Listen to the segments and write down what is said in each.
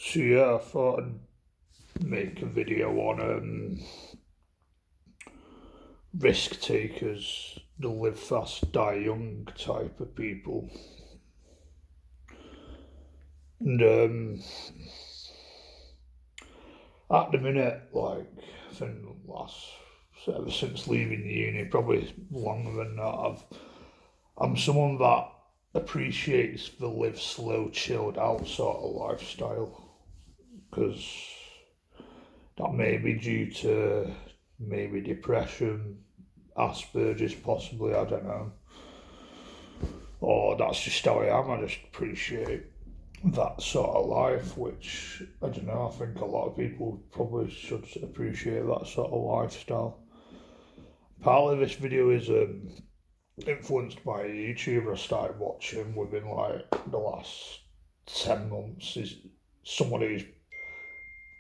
So yeah, I thought I'd make a video on risk takers, the live fast, die young type of people. And at the minute, I think ever since leaving the uni, probably longer than that, I'm someone that appreciates the live slow, chilled out sort of lifestyle because that may be due to maybe depression, Asperger's possibly, I don't know. Or that's just how I am, I just appreciate that sort of life, which, I don't know, I think a lot of people probably should appreciate that sort of lifestyle. Part of this video is influenced by a YouTuber I started watching within the last 10 months. Is someone who's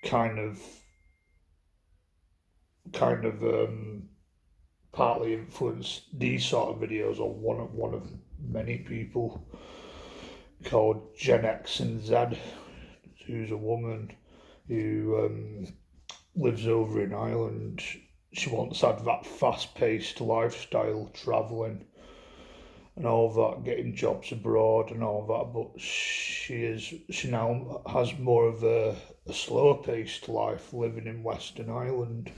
kind of kind of partly influenced these sort of videos, or one of many people, called Gen X and Z, who's a woman who lives over in Ireland. She once had that fast-paced lifestyle, travelling and all that, getting jobs abroad and all that, but she now has more of a slower-paced life, living in Western Ireland.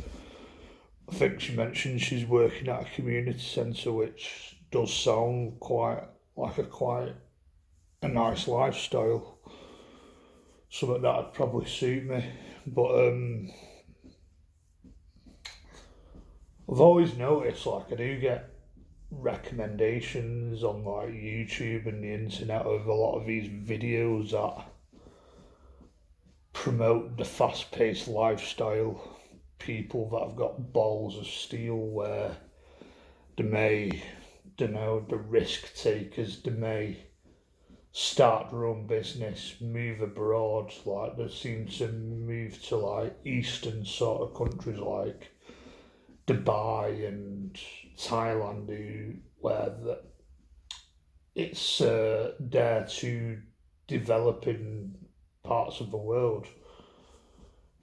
I think she mentioned she's working at a community centre, which does sound quite a nice lifestyle. Something that'd probably suit me. But I've always noticed I do get recommendations on YouTube and the internet of a lot of these videos that promote the fast-paced lifestyle. People that have got balls of steel, where they may, don't know, the risk takers, they may start their own business, move abroad. They seem to move to eastern sort of countries like Dubai and Thailand, where it's there to developing parts of the world,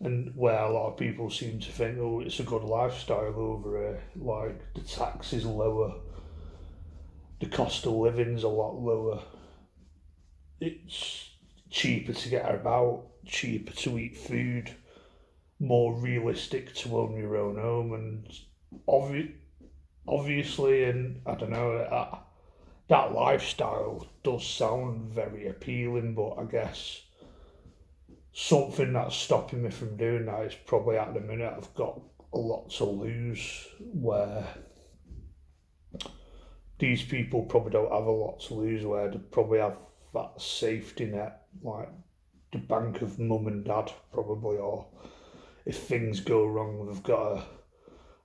and where a lot of people seem to think, oh, it's a good lifestyle over here. The tax is lower, the cost of living's a lot lower, it's cheaper to get about, cheaper to eat food, more realistic to own your own home, and obviously, and I don't know, that lifestyle does sound very appealing, but I guess something that's stopping me from doing that is probably at the minute I've got a lot to lose, where these people probably don't have a lot to lose, where they probably have that safety net, like the bank of mum and dad, probably, or if things go wrong, they've got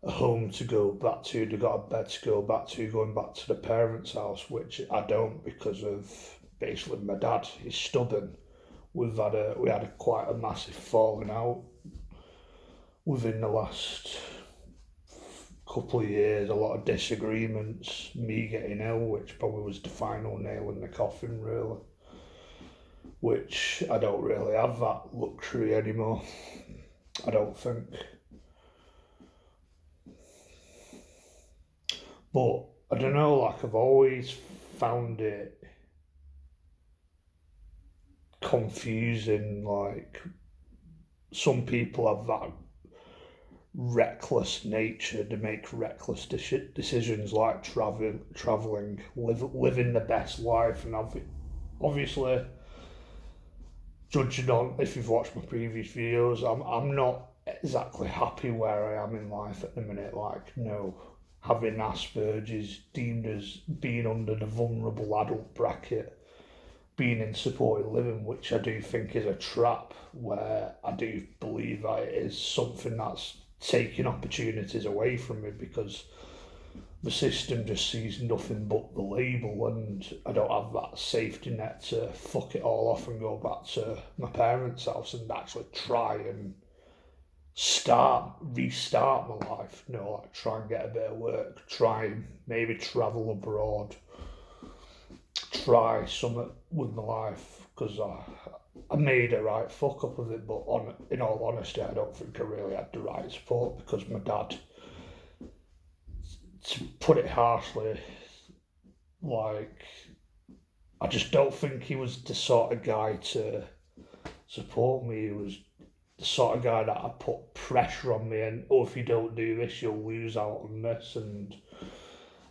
a home to go back to, they've got a bed to go back to, going back to the parents' house, which I don't, because of basically my dad is stubborn. We had a quite a massive falling out within the last couple of years, a lot of disagreements, me getting ill, which probably was the final nail in the coffin, really. Which I don't really have that luxury anymore, I don't think. But I don't know, I've always found it confusing. Some people have that reckless nature to make reckless decisions, like traveling, living the best life, and obviously, judging on if you've watched my previous videos, I'm not exactly happy where I am in life at the minute. No, having Asperger's, deemed as being under the vulnerable adult bracket, being in supported living, which I do think is a trap, where I do believe that it is something that's taking opportunities away from me, because the system just sees nothing but the label, and I don't have that safety net to fuck it all off and go back to my parents' house and actually try and restart my life. Try and get a bit of work, try and maybe travel abroad, try something with my life, because I made a right fuck up of it, but in all honesty, I don't think I really had the right support because my dad, to put it harshly, like, I just don't think he was the sort of guy to support me. He was the sort of guy that I put pressure on me and, oh, if you don't do this, you'll lose out on this, and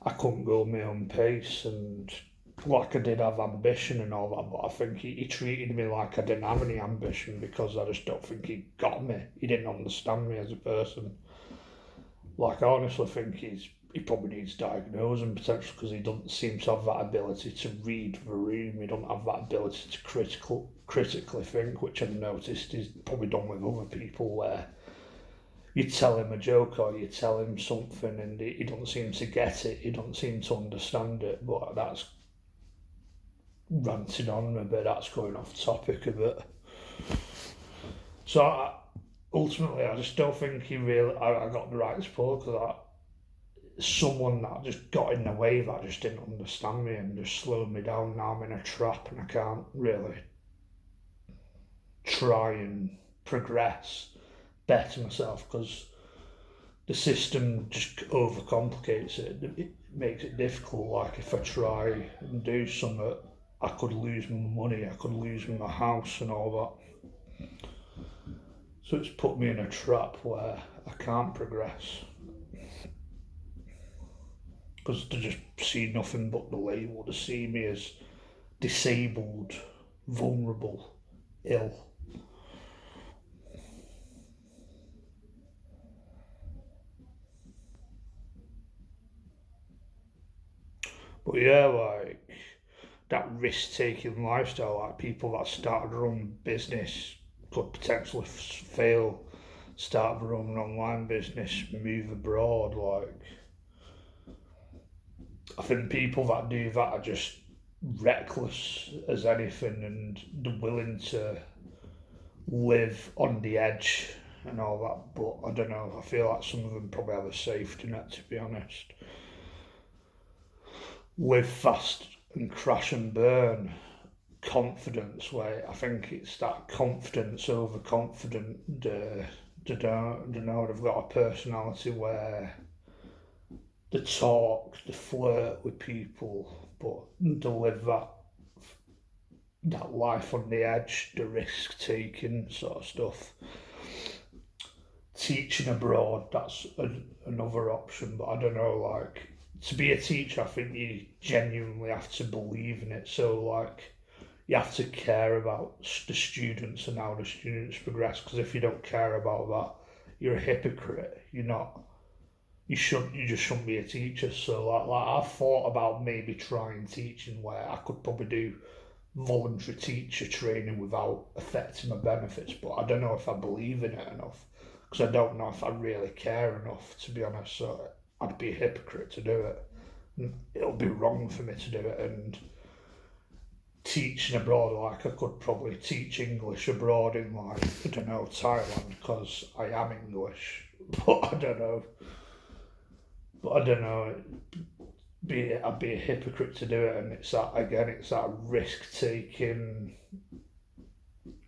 I couldn't go my own pace, and like I did have ambition and all that, but I think he treated me like I didn't have any ambition because I just don't think he got me. He didn't understand me as a person. Like, I honestly think he probably needs diagnosing potentially because he doesn't seem to have that ability to read the room. He doesn't have that ability to critically think, which I've noticed he's probably done with other people, where you tell him a joke or you tell him something and he doesn't seem to get it, he doesn't seem to understand it, but that's ranting on a bit, that's going off topic a bit. So ultimately, I just don't think I got the right support because someone that just got in the way that just didn't understand me and just slowed me down. Now I'm in a trap and I can't really try and progress, better myself because the system just overcomplicates it. It makes it difficult. Like, if I try and do something, I could lose my money, I could lose my house and all that. So it's put me in a trap where I can't progress because they just see nothing but the label. They see me as disabled, vulnerable, ill. But yeah, like, that risk-taking lifestyle, like people that started their own business could potentially fail, start their own online business, move abroad. Like, I think people that do that are just reckless as anything, and they're willing to live on the edge and all that. But I don't know. I feel like some of them probably have a safety net, to be honest. Live fast and crash and burn confidence, where I think it's that confidence overconfident. They don't know they've got a personality where they talk, they flirt with people, but they live that life on the edge, the risk taking sort of stuff. Teaching abroad, that's another option, but I don't know, like, to be a teacher, I think you genuinely have to believe in it. So, like, you have to care about the students and how the students progress, because if you don't care about that, you're a hypocrite. You're not. You just shouldn't be a teacher. So, like I've thought about maybe trying teaching where I could probably do voluntary teacher training without affecting my benefits, but I don't know if I believe in it enough because I don't know if I really care enough, to be honest. So I'd be a hypocrite to do it. It'll be wrong for me to do it. And teaching abroad, like, I could probably teach English abroad in, like, I don't know, Thailand, because I am English. But I don't know. I'd be a hypocrite to do it, and it's that risk taking.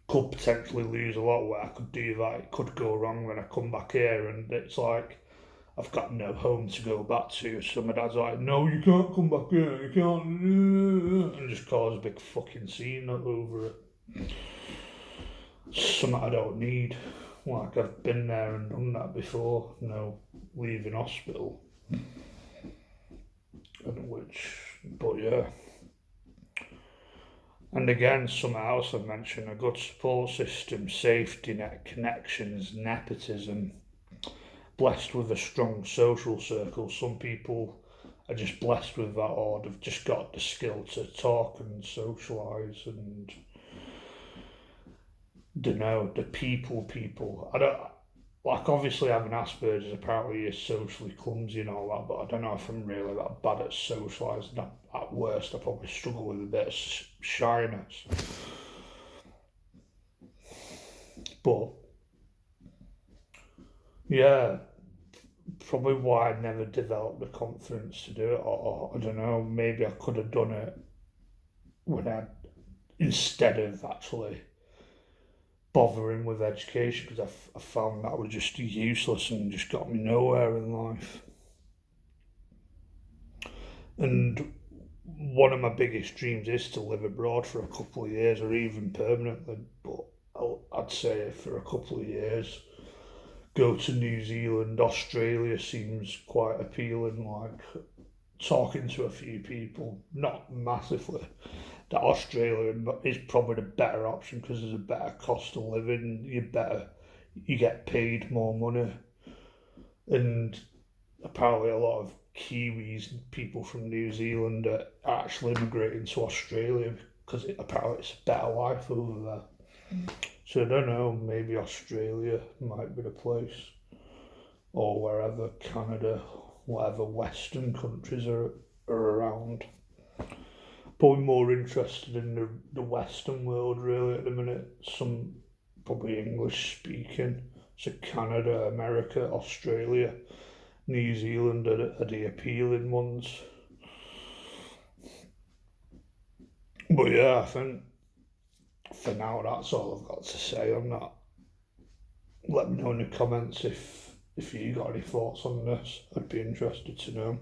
Could potentially lose a lot where I could do that. It could go wrong when I come back here, and it's like I've got no home to go back to. So my dad's like, "No, you can't come back here. You can't," and just cause a big fucking scene over it. Something I don't need. Like, I've been there and done that before. Leaving hospital. But yeah. And again, something else I've mentioned: a good support system, safety net, connections, nepotism, blessed with a strong social circle. Some people are just blessed with that, or they've just got the skill to talk and socialise, and the people. I don't, like, obviously having Asperger's apparently is socially clumsy and all that, but I don't know if I'm really that bad at socialising. At worst, I probably struggle with a bit of shyness. But yeah, probably why I never developed the confidence to do it, or I don't know, maybe I could have done it when I had instead of actually bothering with education, because I found that was just useless and just got me nowhere in life. And one of my biggest dreams is to live abroad for a couple of years or even permanently, but I'd say for a couple of years. Go to New Zealand, Australia seems quite appealing. Like talking to a few people, not massively, that Australia is probably the better option because there's a better cost of living. You get paid more money, and apparently a lot of Kiwis and people from New Zealand are actually immigrating to Australia because apparently it's a better life over there. So I don't know, maybe Australia might be the place, or wherever, Canada, whatever Western countries are around. Probably more interested in the Western world really at the minute. Some probably English speaking. So Canada, America, Australia, New Zealand are the appealing ones. But yeah, I think for now that's all I've got to say on that. Let me know in the comments if you got any thoughts on this. I'd be interested to know.